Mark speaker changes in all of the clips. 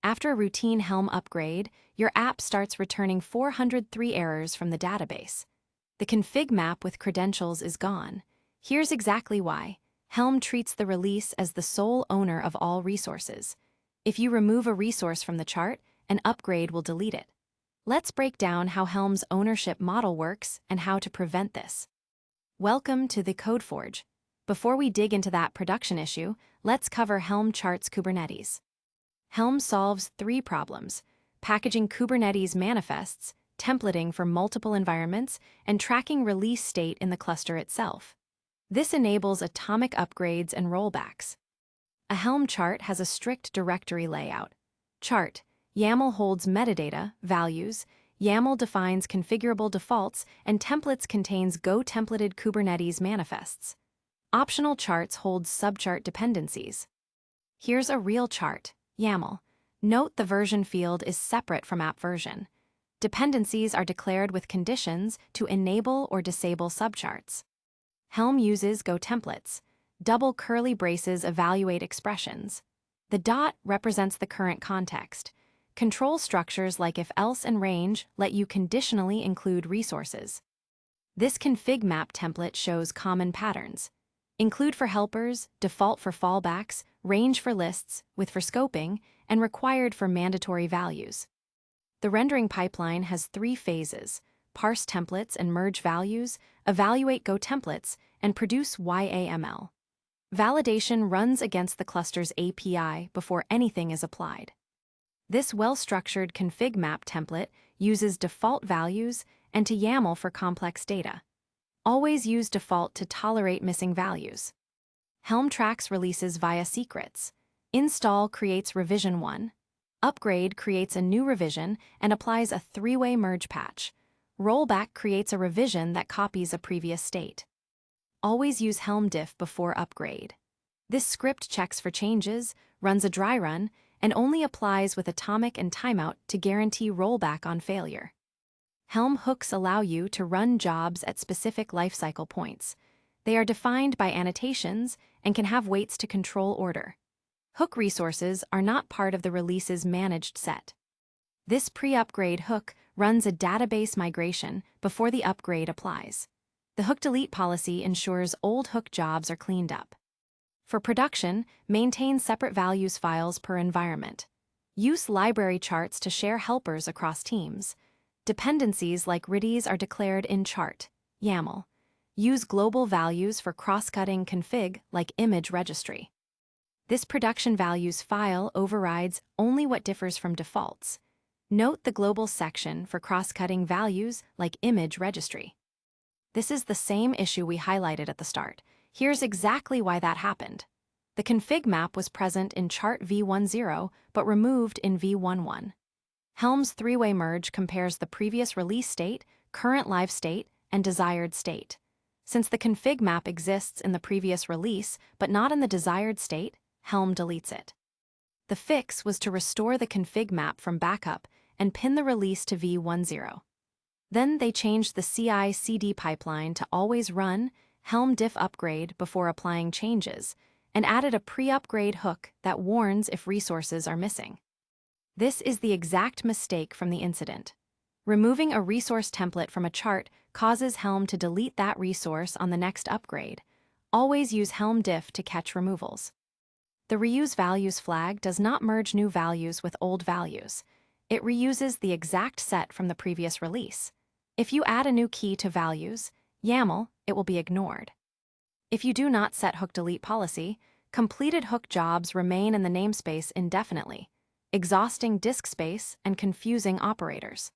Speaker 1: After a routine Helm upgrade, your app starts returning 403 errors from the database. The config map with credentials is gone. Here's exactly why. Helm treats the release as the sole owner of all resources. If you remove a resource from the chart, an upgrade will delete it. Let's break down how Helm's ownership model works and how to prevent this. Welcome to TheCodeForge. Before we dig into that production issue, let's cover Helm charts Kubernetes. Helm solves three problems: packaging Kubernetes manifests, templating for multiple environments, and tracking release state in the cluster itself. This enables atomic upgrades and rollbacks. A Helm chart has a strict directory layout. Chart: YAML holds metadata, values. YAML defines configurable defaults, and templates contains Go-templated Kubernetes manifests. Optional charts hold subchart dependencies. Here's a real chart, YAML. Note the version field is separate from app version. Dependencies are declared with conditions to enable or disable subcharts. Helm uses Go-templates. Double curly braces evaluate expressions. The dot represents the current context. Control structures like if-else and range let you conditionally include resources. This ConfigMap template shows common patterns. Include for helpers, default for fallbacks, range for lists, with for scoping, and required for mandatory values. The rendering pipeline has three phases: parse templates and merge values, evaluate Go-templates, and produce YAML. Validation runs against the cluster's API before anything is applied. This well-structured ConfigMap template uses default values and to YAML for complex data. Always use default to tolerate missing values. Helm tracks releases via secrets. Install creates revision 1. Upgrade creates a new revision and applies a three-way merge patch. Rollback creates a revision that copies a previous state. Always use Helm Diff before upgrade. This script checks for changes, runs a dry run, and only applies with atomic and timeout to guarantee rollback on failure. Helm hooks allow you to run jobs at specific lifecycle points. They are defined by annotations and can have weights to control order. Hook resources are not part of the release's managed set. This pre-upgrade hook runs a database migration before the upgrade applies. The hook delete policy ensures old hook jobs are cleaned up. For production, maintain separate values files per environment. Use library charts to share helpers across teams. Dependencies like RIDIs are declared in chart, YAML. Use global values for cross-cutting config like image registry. This production values file overrides only what differs from defaults. Note the global section for cross-cutting values like image registry. This is the same issue we highlighted at the start. Here's exactly why that happened. The config map was present in chart v10 but removed in v11. Helm's three-way merge compares the previous release state, current live state, and desired state. Since the config map exists in the previous release but not in the desired state, Helm deletes it. The fix was to restore the config map from backup and pin the release to v10. Then they changed the CI/CD pipeline to always run Helm Diff upgrade before applying changes, and added a pre-upgrade hook that warns if resources are missing. This is the exact mistake from the incident. Removing a resource template from a chart causes Helm to delete that resource on the next upgrade. Always use Helm Diff to catch removals. The reuse values flag does not merge new values with old values. It reuses the exact set from the previous release. If you add a new key to values, YAML, it will be ignored. If you do not set hook delete policy, completed hook jobs remain in the namespace indefinitely, exhausting disk space and confusing operators.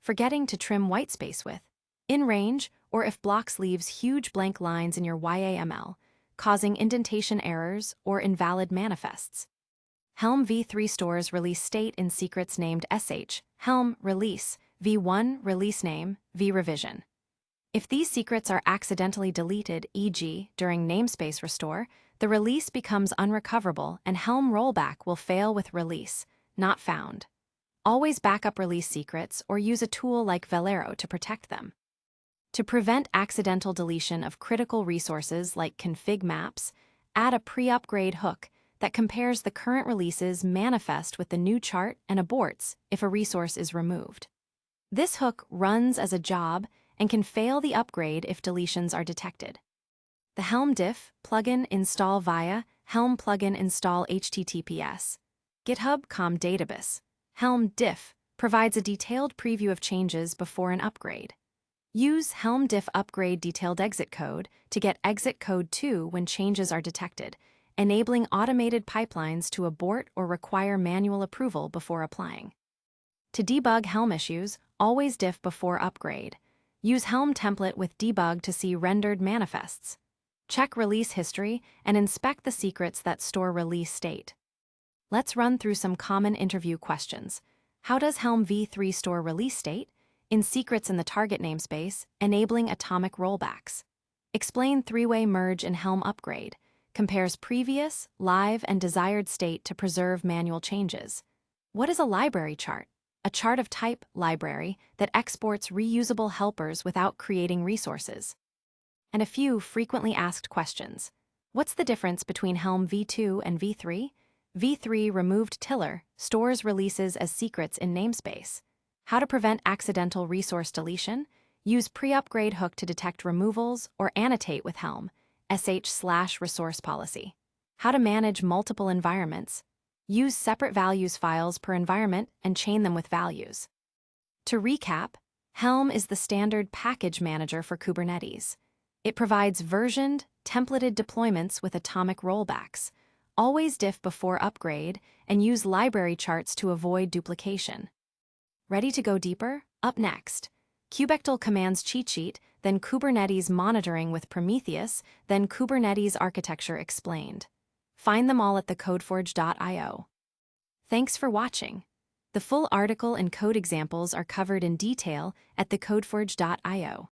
Speaker 1: Forgetting to trim whitespace with in range, or if blocks leaves huge blank lines in your YAML, causing indentation errors or invalid manifests. Helm v3 stores release state in secrets named sh, Helm release, v1 release name, v revision. If these secrets are accidentally deleted, e.g., during namespace restore, the release becomes unrecoverable and Helm rollback will fail with release, not found. Always backup release secrets or use a tool like Velero to protect them. To prevent accidental deletion of critical resources like config maps, add a pre-upgrade hook that compares the current releases manifest with the new chart and aborts if a resource is removed. This hook runs as a job and can fail the upgrade if deletions are detected. The Helm Diff plugin install via Helm plugin install HTTPS. GitHub.com database. Helm Diff provides a detailed preview of changes before an upgrade. Use Helm Diff upgrade detailed exit code to get exit code 2 when changes are detected, enabling automated pipelines to abort or require manual approval before applying. To debug Helm issues, always diff before upgrade. Use Helm template with debug to see rendered manifests. Check release history and inspect the secrets that store release state. Let's run through some common interview questions. How does Helm v3 store release state? In secrets in the target namespace, enabling atomic rollbacks. Explain three-way merge in Helm upgrade. Compares previous, live, and desired state to preserve manual changes. What is a library chart? A chart of type library that exports reusable helpers without creating resources. And a few frequently asked questions. What's the difference between Helm v2 and v3? v3 removed tiller stores releases as secrets in namespace. How to prevent accidental resource deletion? Use pre-upgrade hook to detect removals or annotate with Helm, sh/resource policy. How to manage multiple environments? Use separate values files per environment and chain them with values. To recap, Helm is the standard package manager for Kubernetes. It provides versioned, templated deployments with atomic rollbacks. Always diff before upgrade and use library charts to avoid duplication. Ready to go deeper? Up next, Kubectl commands cheat sheet, then Kubernetes monitoring with Prometheus, then Kubernetes architecture explained. Find them all at TheCodeForge.io. Thanks for watching. The full article and code examples are covered in detail at TheCodeForge.io.